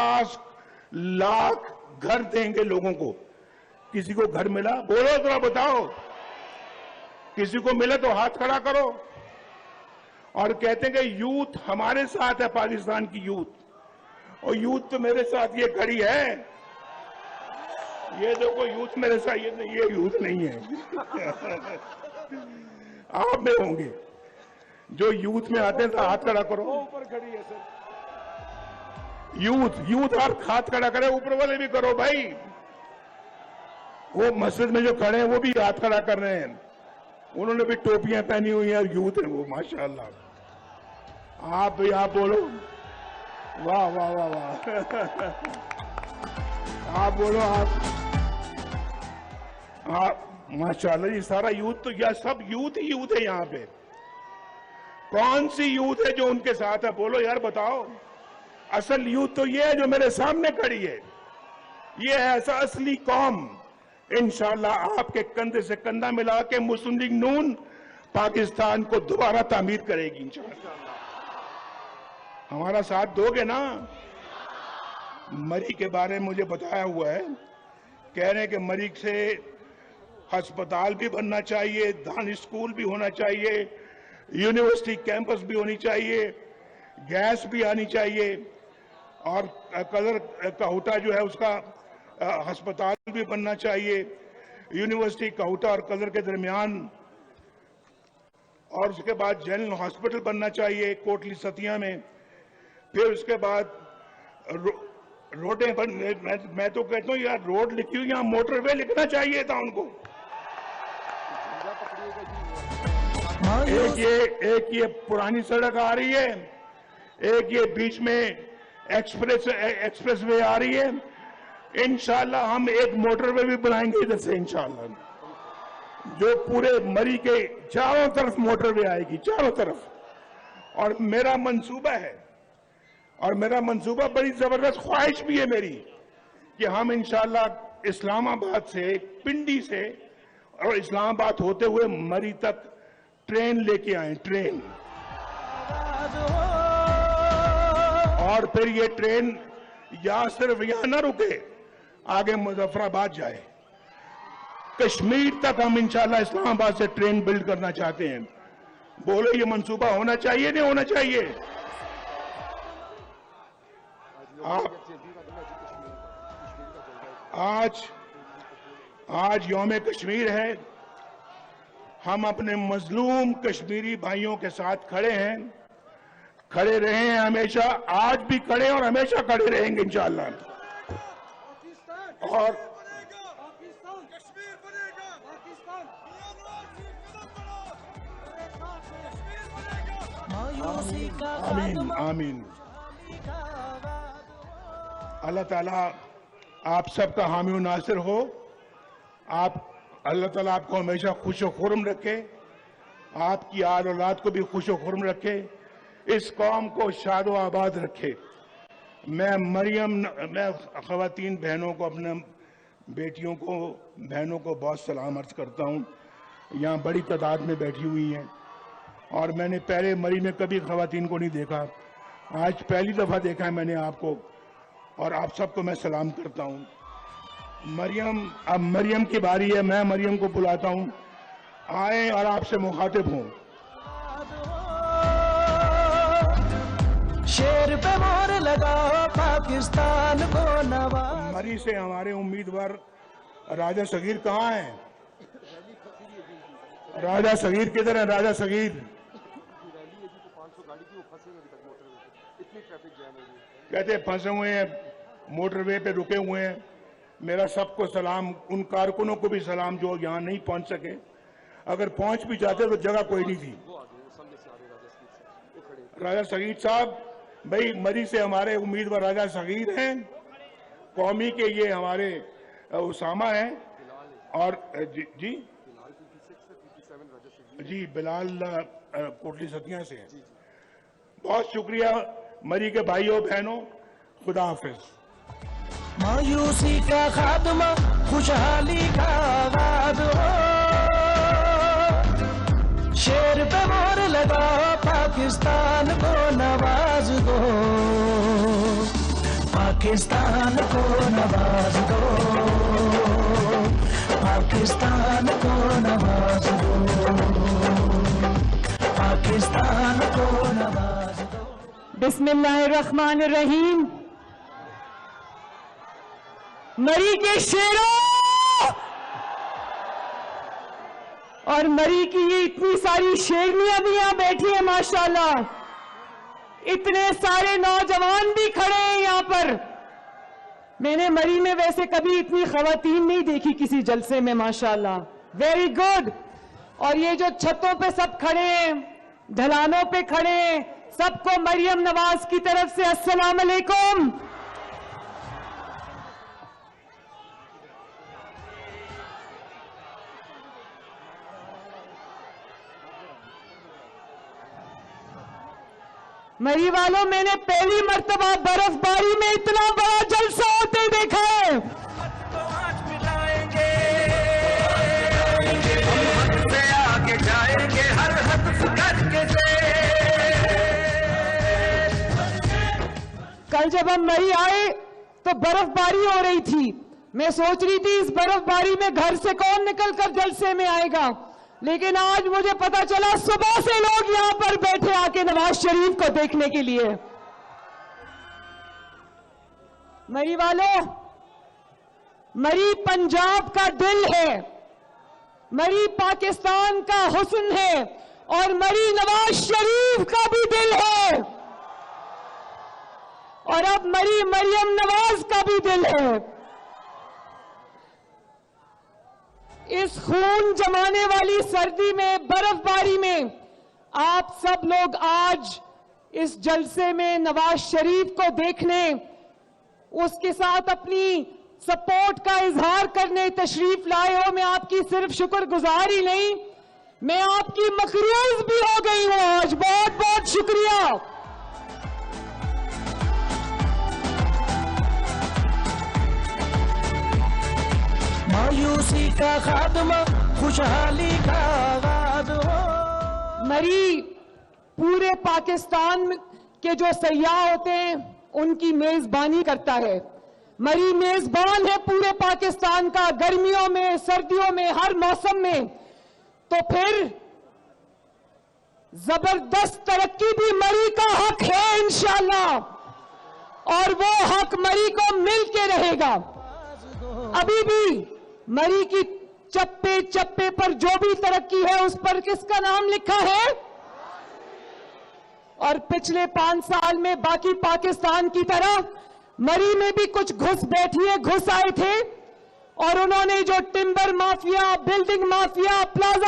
50 लाख घर देंगे लोगों को। किसी को घर मिला? बोलो जरा, बताओ। किसी को मिला तो हाथ खड़ा करो। और कहते हैं कि यूथ हमारे साथ है, पाकिस्तान की यूथ। और यूथ तो मेरे साथ ये खड़ी है। ये देखो यूथ मेरे साथ, ये यूथ नहीं है। आप में होंगे जो यूथ में आते हैं, तो हाथ खड़ा करो। ऊपर खड़ी है सर यूथ और हाथ खड़ा करे, ऊपर वाले भी करो भाई। वो मस्जिद में जो खड़े हैं वो भी हाथ खड़ा कर रहे हैं, उन्होंने भी टोपियां पहनी हुई हैं, यूथ है वो, माशाअल्लाह। आप भी आप बोलो, वाह वाह वाह वाह। आप बोलो, आप माशाअल्लाह। ये सारा यूथ, तो यह सब यूथ ही यूथ है यहाँ पे। कौन सी यूथ है जो उनके साथ है? बोलो यार, बताओ। असल यूथ तो ये है जो मेरे सामने खड़ी है। ये है ऐसा असली कौम। इंशाअल्लाह आपके कंधे से कंधा मिला के मुस्लिम लीग नून पाकिस्तान को दोबारा तामीर करेगी इंशाअल्लाह। हमारा साथ दोगे ना? मरी के बारे में मुझे बताया हुआ है, कह रहे हैं कि मरी से अस्पताल भी बनना चाहिए, दानिश स्कूल भी होना चाहिए, यूनिवर्सिटी कैंपस भी होनी चाहिए, गैस भी आनी चाहिए, और कलर काहुटा जो है उसका अस्पताल भी बनना चाहिए, यूनिवर्सिटी काहुटा और कलर के दरमियान, और उसके बाद जनरल हॉस्पिटल बनना चाहिए कोटली सतिया में। फिर उसके बाद रोडें बन, मैं तो कहता हूँ यार, रोड लिखी हुई, यहाँ मोटरवे लिखना चाहिए था उनको। एक ये पुरानी सड़क आ रही है, एक ये बीच में एक्सप्रेस वे आ रही है। इंशाल्लाह हम एक मोटरवे भी बनाएंगे इधर से इंशाल्लाह, जो पूरे मरी के चारों तरफ मोटरवे आएगी, चारों तरफ। और मेरा मंसूबा है, और मेरा मंसूबा बड़ी जबरदस्त ख्वाहिश भी है मेरी, कि हम इंशाल्लाह इस्लामाबाद से, पिंडी से और इस्लामाबाद होते हुए मरी तक ट्रेन लेके आए, ट्रेन। और फिर ये ट्रेन सिर्फ यहां ना रुके, आगे मुजफ्फराबाद जाए, कश्मीर तक हम इंशाल्लाह इस्लामाबाद से ट्रेन बिल्ड करना चाहते हैं। बोलो, ये मंसूबा होना चाहिए नहीं होना चाहिए? आज यौम कश्मीर है। हम अपने मजलूम कश्मीरी भाइयों के साथ खड़े हैं, खड़े रहे हैं हमेशा, आज भी खड़े और हमेशा खड़े रहेंगे इंशाअल्लाह। और आमीन आमीन। अल्लाह ताला आप सबका हामी और नासिर हो। अल्लाह ताला आपको हमेशा खुश और खुर्म रखे, आपकी आल औलाद को भी खुश और खुर्म रखे, इस कौम को शाद व आबाद रखे। मैं ख़वातीन बहनों को, अपने बेटियों को, बहनों को बहुत सलाम अर्ज करता हूँ। यहाँ बड़ी तादाद में बैठी हुई हैं, और मैंने पहले मरी में कभी ख़वातीन को नहीं देखा, आज पहली दफ़ा देखा है मैंने आपको, और आप सबको मैं सलाम करता हूँ। अब मरियम की बारी है, मैं मरियम को बुलाता हूँ, आए और आपसे मुखातिब हूँ। शेर पे मोहर लगाओ, पाकिस्तान को नवाज। मरी से हमारे उम्मीदवार राजा सगीर कहाँ हैं? राजा सगीर किधर है? राजा सगीर कहते फंसे हुए हैं, मोटरवे पे रुके हुए हैं। मेरा सबको सलाम, उन कारकुनों को भी सलाम जो यहाँ नहीं पहुंच सके। अगर पहुंच भी जाते तो जगह कोई नहीं थी। राजा सगीर साहब, भाई मरी से हमारे उम्मीदवार राजा सगीर हैं, कौमी के ये हमारे उसामा हैं, और जी बिलाल कोटली सतिया से हैं। बहुत शुक्रिया मरी के भाइयों बहनों, खुदा हाफिज। मायूसी का खात्मा, खुशहाली का आगाज हो, शेर पे मोहर लगाओ, पाकिस्तान को नवाज दो। पाकिस्तान को नवाज दो, पाकिस्तान को नवाज दो, पाकिस्तान को नवाज दो। बिस्मिल्लाहिर्रहमानिर्रहीम। मरी के शेरों और मरी की ये इतनी सारी शेरनियां भी यहां बैठी हैं माशाल्लाह, इतने सारे नौजवान भी खड़े हैं यहां पर। मैंने मरी में वैसे कभी इतनी खवातीन नहीं देखी किसी जलसे में माशाल्लाह, वेरी गुड। और ये जो छतों पे सब खड़े हैं, ढलानों पे खड़े हैं, सबको मरियम नवाज की तरफ से अस्सलाम अलैकुम। मरी वालों, मैंने पहली मर्तबा बर्फबारी में इतना बड़ा जलसा होते देखा है। तो आज मिलाएंगे, हम हद से आगे जाएंगे, हर हद करके से। कल जब हम मरी आए तो बर्फबारी हो रही थी। मैं सोच रही थी इस बर्फबारी में घर से कौन निकलकर जलसे में आएगा, लेकिन आज मुझे पता चला सुबह से लोग यहां पर बैठे आके नवाज शरीफ को देखने के लिए। मरी वालों, मरी पंजाब का दिल है, मरी पाकिस्तान का हुस्न है और मरी नवाज शरीफ का भी दिल है, और अब मरी मरियम नवाज का भी दिल है। इस खून जमाने वाली सर्दी में, बर्फबारी में आप सब लोग आज इस जलसे में नवाज शरीफ को देखने, उसके साथ अपनी सपोर्ट का इजहार करने तशरीफ लाए हो। मैं आपकी सिर्फ शुक्रगुजार ही नहीं, मैं आपकी मखरूज भी हो गई हूं आज। बहुत बहुत शुक्रिया। मायूसी का खात्मा, खुशहाली का आगाज हो। मरी पूरे पाकिस्तान के जो सयाह होते हैं उनकी मेजबानी करता है। मरी मेजबान है पूरे पाकिस्तान का, गर्मियों में, सर्दियों में, हर मौसम में। तो फिर जबरदस्त तरक्की भी मरी का हक है इंशाअल्लाह, और वो हक मरी को मिल के रहेगा। अभी भी मरी की चप्पे चप्पे पर जो भी तरक्की है उस पर किसका नाम लिखा है? और पिछले 5 साल में बाकी पाकिस्तान की तरह मरी में भी कुछ घुस आए थे, और उन्होंने जो timber mafia, building mafia, plaza